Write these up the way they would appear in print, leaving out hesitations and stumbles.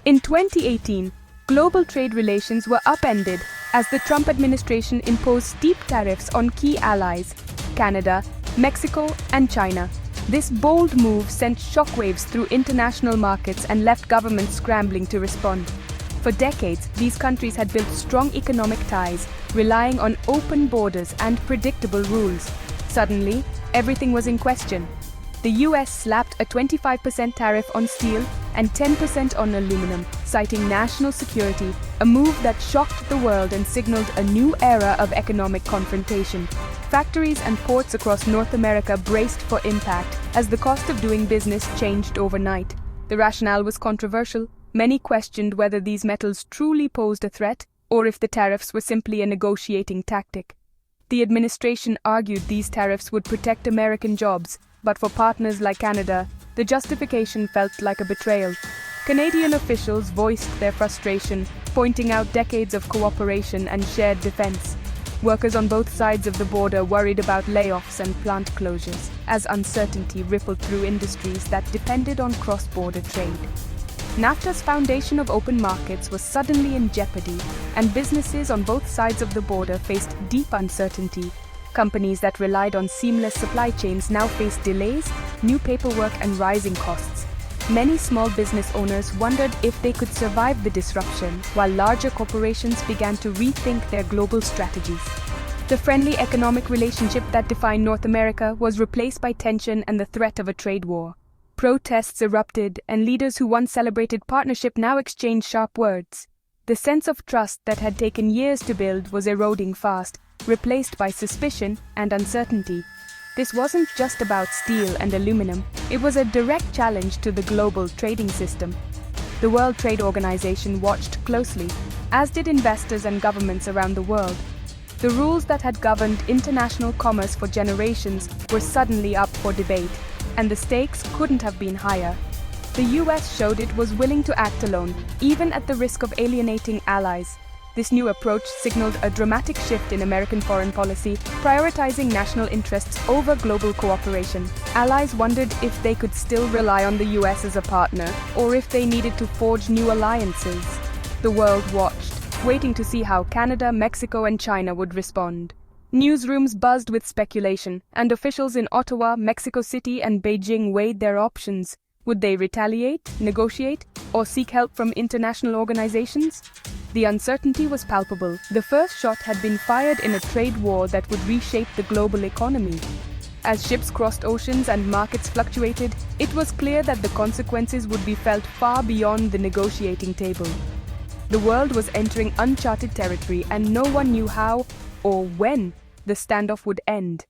In 2018, global trade relations were upended as the Trump administration imposed steep tariffs on key allies, Canada, Mexico, and China. This bold move sent shockwaves through international markets and left governments scrambling to respond. For decades, these countries had built strong economic ties, relying on open borders and predictable rules. Suddenly, everything was in question. The US slapped a 25% tariff on steel and 10% on aluminum, citing national security, a move that shocked the world and signaled a new era of economic confrontation. Factories and ports across North America braced for impact as the cost of doing business changed overnight. The rationale was controversial. Many questioned whether these metals truly posed a threat or if the tariffs were simply a negotiating tactic. The administration argued these tariffs would protect American jobs, but for partners like Canada, the justification felt like a betrayal. Canadian officials voiced their frustration, pointing out decades of cooperation and shared defense. Workers on both sides of the border worried about layoffs and plant closures, as uncertainty rippled through industries that depended on cross-border trade. NAFTA's foundation of open markets was suddenly in jeopardy, and businesses on both sides of the border faced deep uncertainty. Companies that relied on seamless supply chains now faced delays, new paperwork, and rising costs. Many small business owners wondered if they could survive the disruption, while larger corporations began to rethink their global strategies. The friendly economic relationship that defined North America was replaced by tension and the threat of a trade war. Protests erupted, and leaders who once celebrated partnership now exchanged sharp words. The sense of trust that had taken years to build was eroding fast, replaced by suspicion and uncertainty. This wasn't just about steel and aluminum, it was a direct challenge to the global trading system. The World Trade Organization watched closely, as did investors and governments around the world. The rules that had governed international commerce for generations were suddenly up for debate, and the stakes couldn't have been higher. The US showed it was willing to act alone, even at the risk of alienating allies. This new approach signaled a dramatic shift in American foreign policy, prioritizing national interests over global cooperation. Allies wondered if they could still rely on the US as a partner, or if they needed to forge new alliances. The world watched, waiting to see how Canada, Mexico, and China would respond. Newsrooms buzzed with speculation, and officials in Ottawa, Mexico City, and Beijing weighed their options. Would they retaliate, negotiate, or seek help from international organizations? The uncertainty was palpable. The first shot had been fired in a trade war that would reshape the global economy. As ships crossed oceans and markets fluctuated, it was clear that the consequences would be felt far beyond the negotiating table. The world was entering uncharted territory, and no one knew how or when the standoff would end.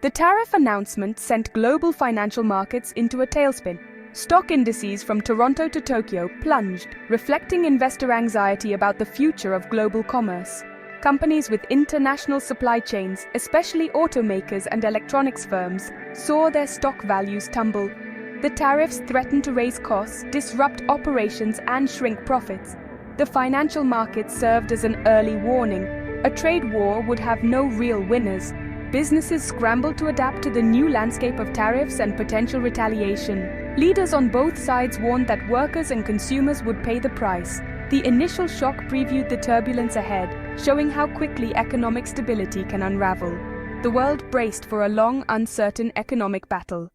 The tariff announcement sent global financial markets into a tailspin. Stock indices from Toronto to Tokyo plunged, reflecting investor anxiety about the future of global commerce. Companies with international supply chains, especially automakers and electronics firms, saw their stock values tumble. The tariffs threatened to raise costs, disrupt operations, and shrink profits. The financial markets served as an early warning. A trade war would have no real winners. Businesses scrambled to adapt to the new landscape of tariffs and potential retaliation. Leaders on both sides warned that workers and consumers would pay the price. The initial shock previewed the turbulence ahead, showing how quickly economic stability can unravel. The world braced for a long, uncertain economic battle.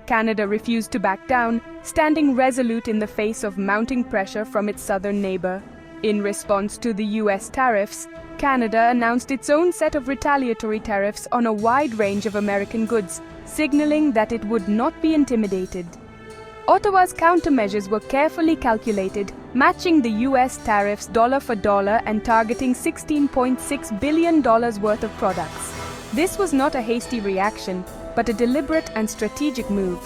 Canada refused to back down, standing resolute in the face of mounting pressure from its southern neighbor. In response to the US tariffs, Canada announced its own set of retaliatory tariffs on a wide range of American goods, signaling that it would not be intimidated. Ottawa's countermeasures were carefully calculated, matching the US tariffs dollar for dollar and targeting $16.6 billion worth of products. This was not a hasty reaction, but a deliberate and strategic move.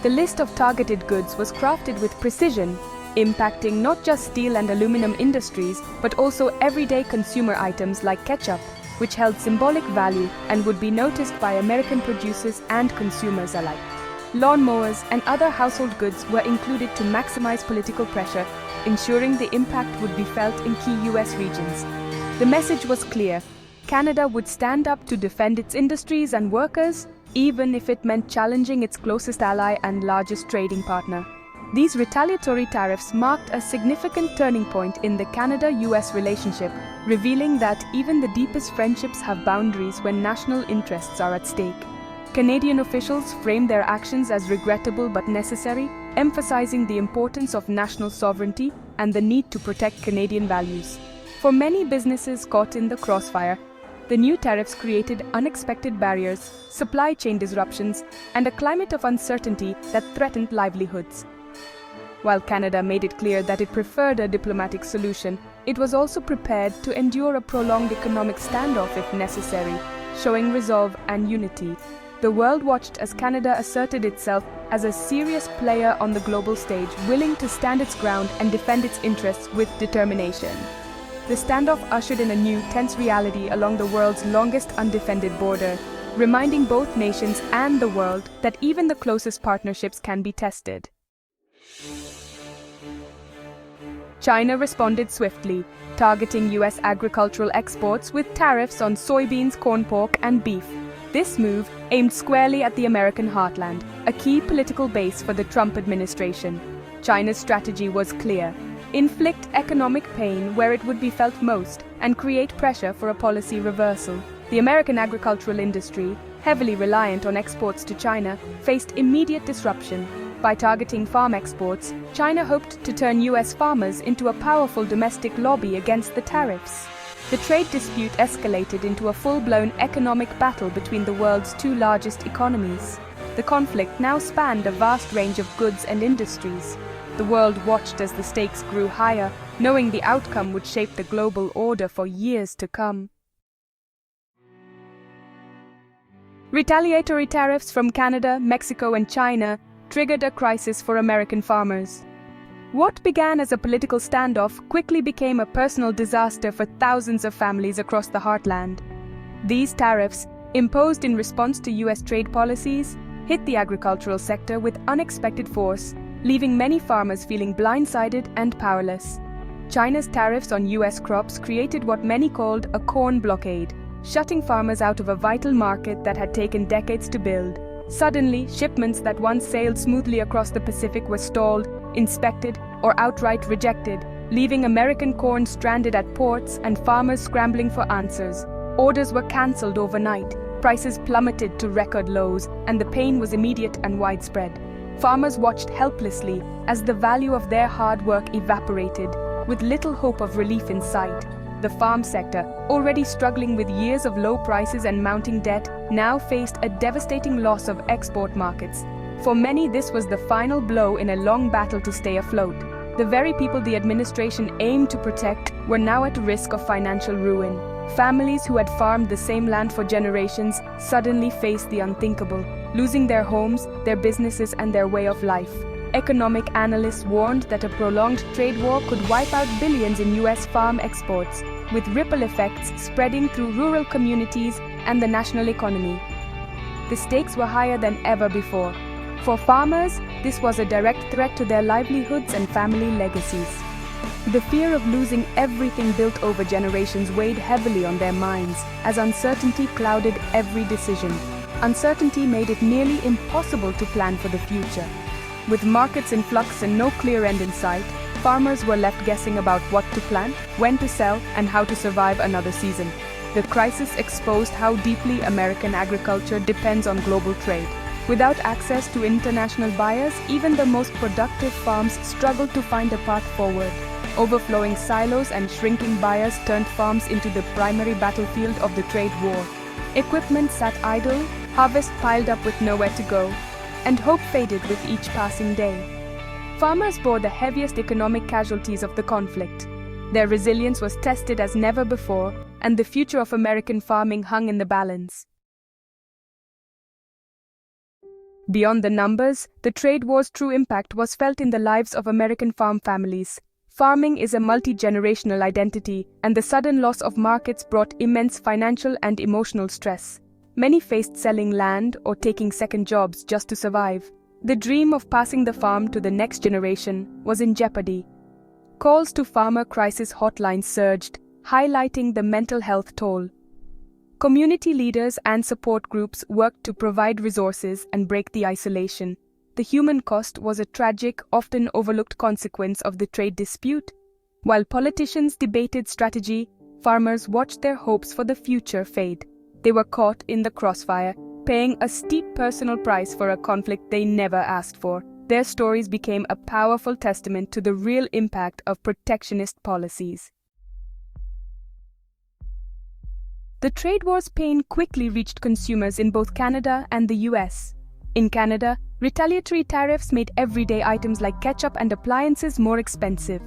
The list of targeted goods was crafted with precision, impacting not just steel and aluminum industries, but also everyday consumer items like ketchup, which held symbolic value and would be noticed by American producers and consumers alike. Lawnmowers and other household goods were included to maximize political pressure, ensuring the impact would be felt in key US regions. The message was clear: Canada would stand up to defend its industries and workers, even if it meant challenging its closest ally and largest trading partner. These retaliatory tariffs marked a significant turning point in the Canada-US relationship, revealing that even the deepest friendships have boundaries when national interests are at stake. Canadian officials framed their actions as regrettable but necessary, emphasizing the importance of national sovereignty and the need to protect Canadian values. For many businesses caught in the crossfire, the new tariffs created unexpected barriers, supply chain disruptions, and a climate of uncertainty that threatened livelihoods. While Canada made it clear that it preferred a diplomatic solution, it was also prepared to endure a prolonged economic standoff if necessary, showing resolve and unity. The world watched as Canada asserted itself as a serious player on the global stage, willing to stand its ground and defend its interests with determination. The standoff ushered in a new, tense reality along the world's longest undefended border, reminding both nations and the world that even the closest partnerships can be tested. China responded swiftly, targeting U.S. agricultural exports with tariffs on soybeans, corn, pork, and beef. This move aimed squarely at the American heartland, a key political base for the Trump administration. China's strategy was clear: inflict economic pain where it would be felt most and create pressure for a policy reversal. The American agricultural industry, heavily reliant on exports to China, faced immediate disruption. By targeting farm exports, China hoped to turn U.S. farmers into a powerful domestic lobby against the tariffs. The trade dispute escalated into a full-blown economic battle between the world's two largest economies. The conflict now spanned a vast range of goods and industries. The world watched as the stakes grew higher, knowing the outcome would shape the global order for years to come. Retaliatory tariffs from Canada, Mexico, and China triggered a crisis for American farmers. What began as a political standoff quickly became a personal disaster for thousands of families across the heartland. These tariffs, imposed in response to U.S. trade policies, hit the agricultural sector with unexpected force, leaving many farmers feeling blindsided and powerless. China's tariffs on U.S. crops created what many called a corn blockade, shutting farmers out of a vital market that had taken decades to build. Suddenly, shipments that once sailed smoothly across the Pacific were stalled, inspected, or outright rejected, leaving American corn stranded at ports and farmers scrambling for answers. Orders were cancelled overnight, prices plummeted to record lows, and the pain was immediate and widespread. Farmers watched helplessly as the value of their hard work evaporated, with little hope of relief in sight. The farm sector, already struggling with years of low prices and mounting debt, now faced a devastating loss of export markets. For many, this was the final blow in a long battle to stay afloat. The very people the administration aimed to protect were now at risk of financial ruin. Families who had farmed the same land for generations suddenly faced the unthinkable, losing their homes, their businesses, and their way of life. Economic analysts warned that a prolonged trade war could wipe out billions in U.S. farm exports, with ripple effects spreading through rural communities and the national economy. The stakes were higher than ever before. For farmers, this was a direct threat to their livelihoods and family legacies. The fear of losing everything built over generations weighed heavily on their minds as uncertainty clouded every decision. Uncertainty made it nearly impossible to plan for the future. With markets in flux and no clear end in sight, farmers were left guessing about what to plant, when to sell, and how to survive another season. The crisis exposed how deeply American agriculture depends on global trade. Without access to international buyers, even the most productive farms struggled to find a path forward. Overflowing silos and shrinking buyers turned farms into the primary battlefield of the trade war. Equipment sat idle, harvest piled up with nowhere to go, and hope faded with each passing day. Farmers bore the heaviest economic casualties of the conflict. Their resilience was tested as never before, and the future of American farming hung in the balance. Beyond the numbers, the trade war's true impact was felt in the lives of American farm families. Farming is a multi-generational identity, and the sudden loss of markets brought immense financial and emotional stress. Many faced selling land or taking second jobs just to survive. The dream of passing the farm to the next generation was in jeopardy. Calls to farmer crisis hotlines surged, highlighting the mental health toll. Community leaders and support groups worked to provide resources and break the isolation. The human cost was a tragic, often overlooked consequence of the trade dispute. While politicians debated strategy, farmers watched their hopes for the future fade. They were caught in the crossfire, paying a steep personal price for a conflict they never asked for. Their stories became a powerful testament to the real impact of protectionist policies. The trade war's pain quickly reached consumers in both Canada and the US. In Canada, retaliatory tariffs made everyday items like ketchup and appliances more expensive.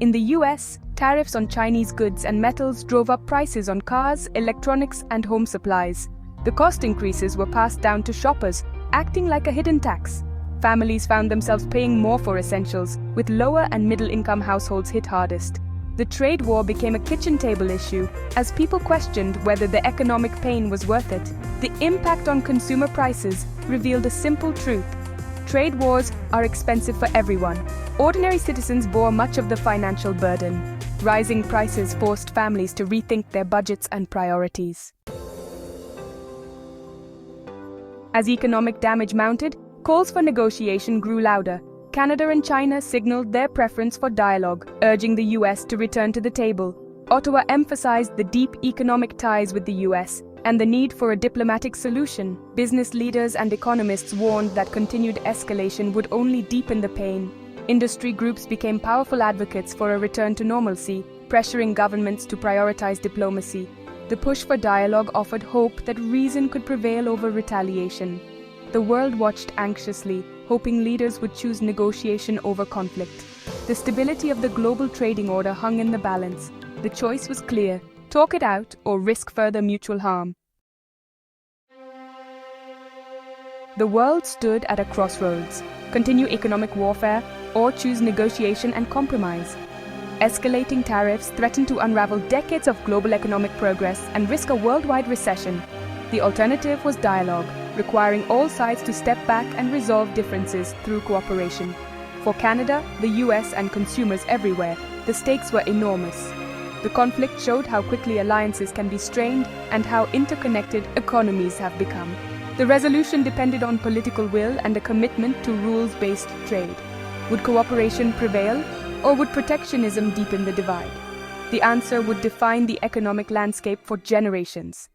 In the US, tariffs on Chinese goods and metals drove up prices on cars, electronics, and home supplies. The cost increases were passed down to shoppers, acting like a hidden tax. Families found themselves paying more for essentials, with lower and middle-income households hit hardest. The trade war became a kitchen table issue, as people questioned whether the economic pain was worth it. The impact on consumer prices revealed a simple truth. Trade wars are expensive for everyone. Ordinary citizens bore much of the financial burden. Rising prices forced families to rethink their budgets and priorities. As economic damage mounted, calls for negotiation grew louder. Canada and China signaled their preference for dialogue, urging the US to return to the table. Ottawa emphasized the deep economic ties with the US and the need for a diplomatic solution. Business leaders and economists warned that continued escalation would only deepen the pain. Industry groups became powerful advocates for a return to normalcy, pressuring governments to prioritize diplomacy. The push for dialogue offered hope that reason could prevail over retaliation. The world watched anxiously, hoping leaders would choose negotiation over conflict. The stability of the global trading order hung in the balance. The choice was clear: talk it out or risk further mutual harm. The world stood at a crossroads: continue economic warfare or choose negotiation and compromise. Escalating tariffs threatened to unravel decades of global economic progress and risk a worldwide recession. The alternative was dialogue, requiring all sides to step back and resolve differences through cooperation. For Canada, the US, and consumers everywhere, the stakes were enormous. The conflict showed how quickly alliances can be strained and how interconnected economies have become. The resolution depended on political will and a commitment to rules-based trade. Would cooperation prevail, or would protectionism deepen the divide? The answer would define the economic landscape for generations.